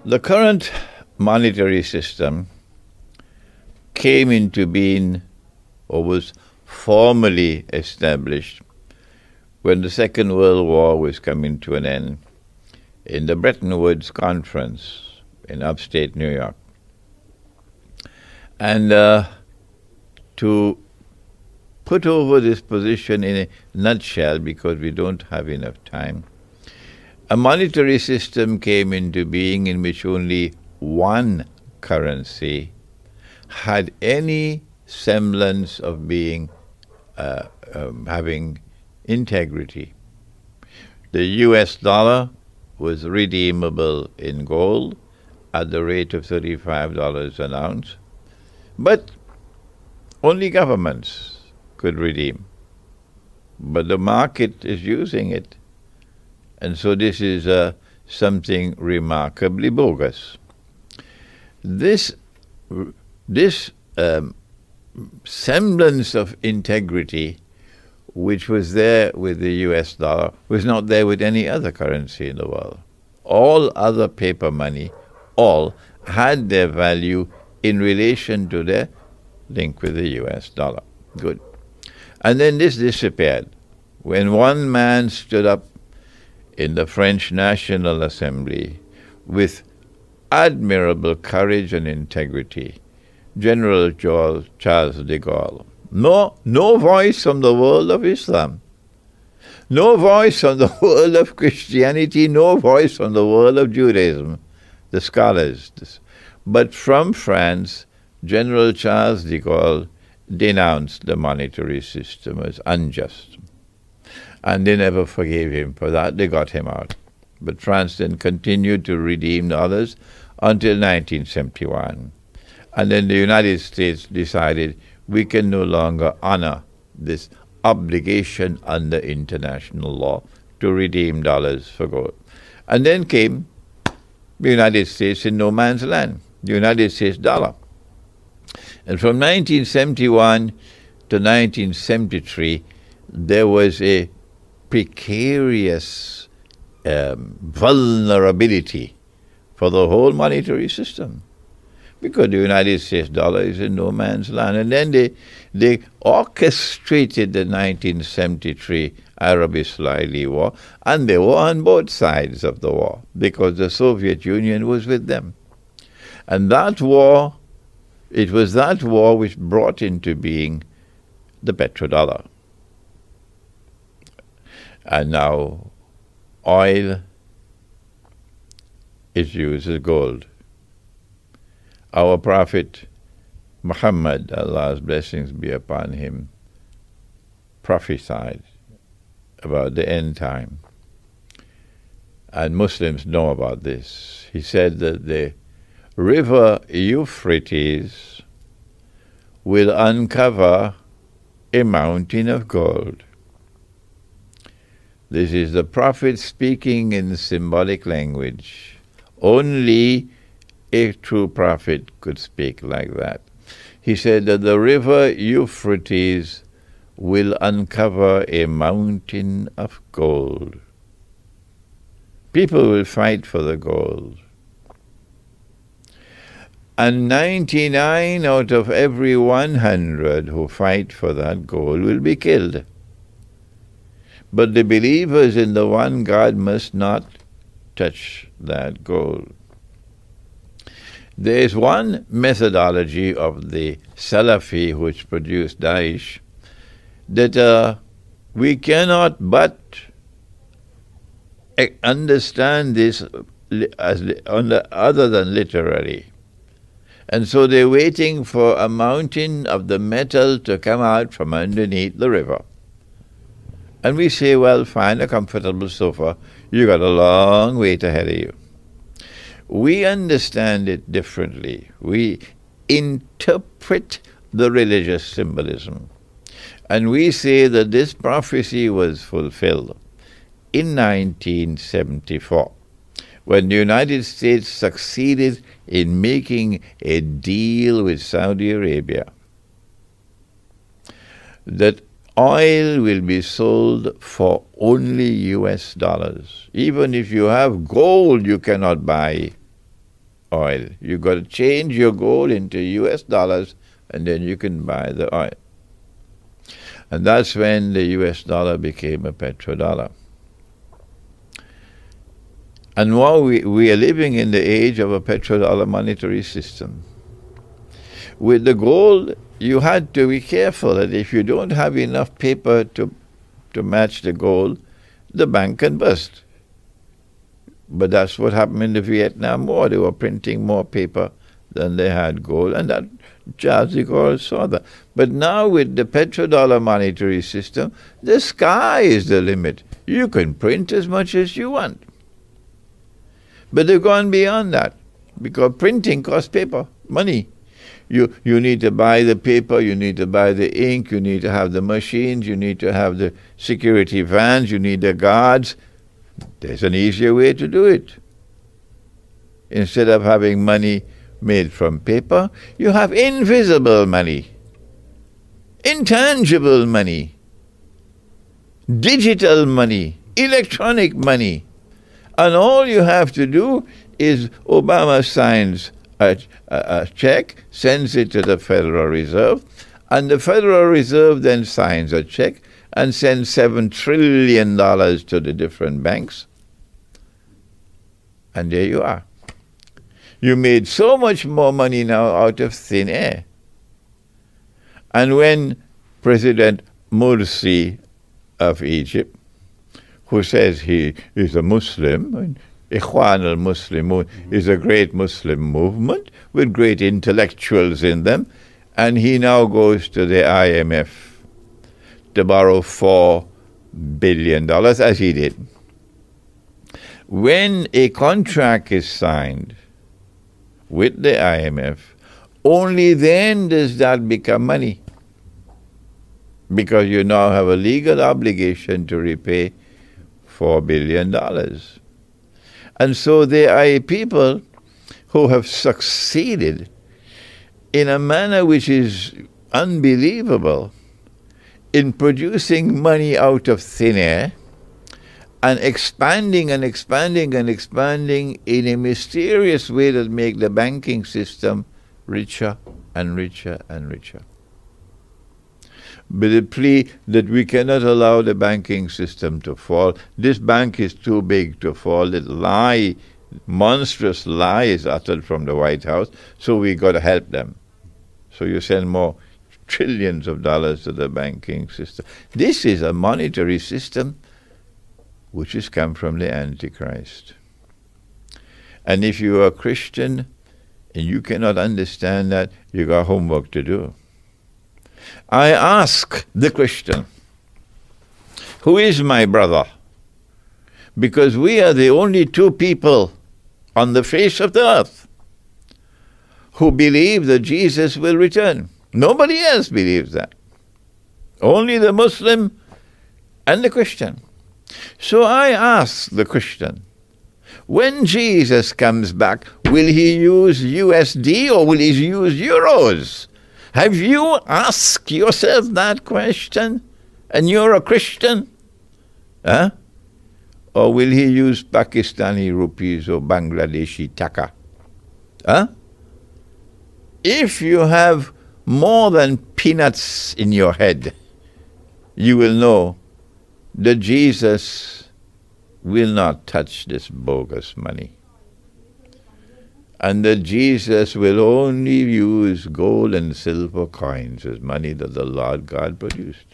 The current monetary system came into being or was formally established when the Second World War was coming to an end in the Bretton Woods Conference in upstate New York. And to put over this position in a nutshell, because we don't have enough time, a monetary system came into being in which only one currency had any semblance of being having integrity. The US dollar was redeemable in gold at the rate of $35 an ounce, but only governments could redeem. But the market is using it. And so this is something remarkably bogus. This semblance of integrity which was there with the US dollar was not there with any other currency in the world. All other paper money, all had their value in relation to their link with the US dollar. Good. And then this disappeared when one man stood up in the French National Assembly with admirable courage and integrity, General Charles de Gaulle. No voice from the world of Islam, no voice from the world of Christianity, no voice from the world of Judaism, the scholars. But from France, General Charles de Gaulle denounced the monetary system as unjust. And they never forgave him for that. They got him out. But France then continued to redeem the others until 1971. And then the United States decided we can no longer honor this obligation under international law to redeem dollars for gold. And then came the United States in no man's land, the United States dollar. And from 1971 to 1973, there was a precarious vulnerability for the whole monetary system, because the United States dollar is in no man's land. And then they orchestrated the 1973 Arab-Israeli war, and they were on both sides of the war, because the Soviet Union was with them. And that war, it was that war which brought into being the petrodollar. And now oil is used as gold. Our Prophet Muhammad, Allah's blessings be upon him, prophesied about the end time. And Muslims know about this. He said that the river Euphrates will uncover a mountain of gold. This is the Prophet speaking in symbolic language. Only a true prophet could speak like that. He said that the river Euphrates will uncover a mountain of gold. People will fight for the gold. And 99 out of every 100 who fight for that gold will be killed. But the believers in the one God must not touch that gold. There is one methodology of the Salafi which produced Daesh that we cannot but understand this as other than literally. And so they're waiting for a mountain of the metal to come out from underneath the river. And we say, well, find a comfortable sofa. You got a long wait ahead of you. We understand it differently. We interpret the religious symbolism. And we say that this prophecy was fulfilled in 1974, when the United States succeeded in making a deal with Saudi Arabia that oil will be sold for only US dollars. Even if you have gold, you cannot buy oil. You got to change your gold into US dollars, and then you can buy the oil. And that's when the US dollar became a petrodollar. And now we are living in the age of a petrodollar monetary system. With the gold, you had to be careful that if you don't have enough paper to match the gold, the bank can burst. But that's what happened in the Vietnam War. They were printing more paper than they had gold, and that Jazzy Girl saw that. But now with the petrodollar monetary system, the sky is the limit. You can print as much as you want. But they've gone beyond that, because printing costs paper, money. You need to buy the paper, you need to buy the ink, you need to have the machines, you need to have the security vans, you need the guards. There's an easier way to do it. Instead of having money made from paper, you have invisible money, intangible money, digital money, electronic money. And all you have to do is Obama signs a check, sends it to the Federal Reserve, and the Federal Reserve then signs a check and sends $7 trillion to the different banks. And there you are. You made so much more money now out of thin air. And when President Morsi of Egypt, who says he is a Muslim, and Ikhwan al-Muslimun is a great Muslim movement with great intellectuals in them, and he now goes to the IMF to borrow $4 billion, as he did. When a contract is signed with the IMF, only then does that become money, because you now have a legal obligation to repay $4 billion. And so there are people who have succeeded in a manner which is unbelievable in producing money out of thin air and expanding and expanding and expanding in a mysterious way that make the banking system richer and richer and richer. But the plea that we cannot allow the banking system to fall, this bank is too big to fall, that lie, monstrous lie is uttered from the White House, so we got to help them. So you send more trillions of dollars to the banking system. This is a monetary system which has come from the Antichrist. And if you are a Christian and you cannot understand that, you got homework to do. I ask the Christian, who is my brother? Because we are the only two people on the face of the earth who believe that Jesus will return. Nobody else believes that. Only the Muslim and the Christian. So I ask the Christian, when Jesus comes back, will he use USD or will he use euros? Have you asked yourself that question? And you're a Christian? Huh? Or will he use Pakistani rupees or Bangladeshi taka? Huh? If you have more than peanuts in your head, you will know that Jesus will not touch this bogus money. And that Jesus will only use gold and silver coins as money that the Lord God produced.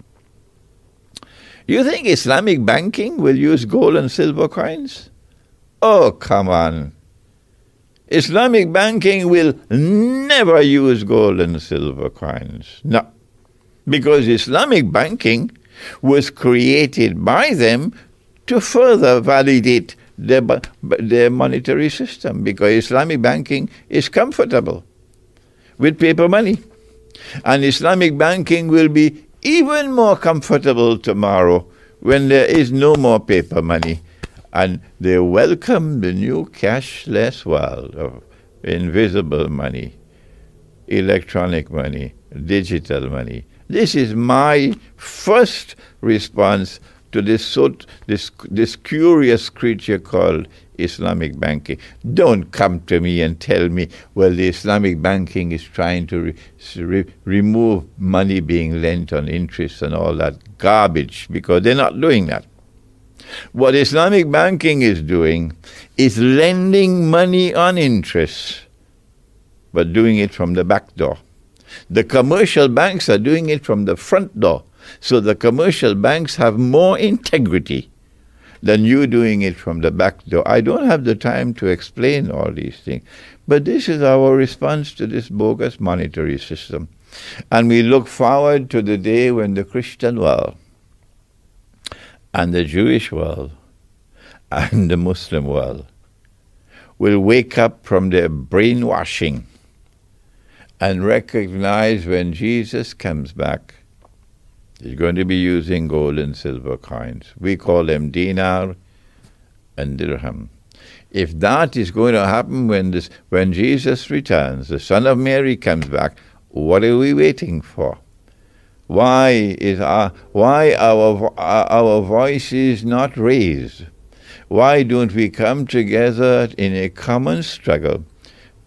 You think Islamic banking will use gold and silver coins? Oh, come on. Islamic banking will never use gold and silver coins. No. Because Islamic banking was created by them to further validate their monetary system, because Islamic banking is comfortable with paper money. And Islamic banking will be even more comfortable tomorrow when there is no more paper money. And they welcome the new cashless world of invisible money, electronic money, digital money. This is my first response to this curious creature called Islamic banking. Don't come to me and tell me, well, the Islamic banking is trying to remove money being lent on interest and all that garbage, because they're not doing that. What Islamic banking is doing is lending money on interest, but doing it from the back door. The commercial banks are doing it from the front door. So the commercial banks have more integrity than you doing it from the back door. I don't have the time to explain all these things, but this is our response to this bogus monetary system. And we look forward to the day when the Christian world and the Jewish world and the Muslim world will wake up from their brainwashing and recognize when Jesus comes back, he's going to be using gold and silver coins. We call them dinar and dirham. If that is going to happen when Jesus returns, the Son of Mary comes back, what are we waiting for? Why our voice is not raised? Why don't we come together in a common struggle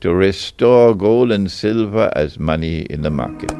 to restore gold and silver as money in the market?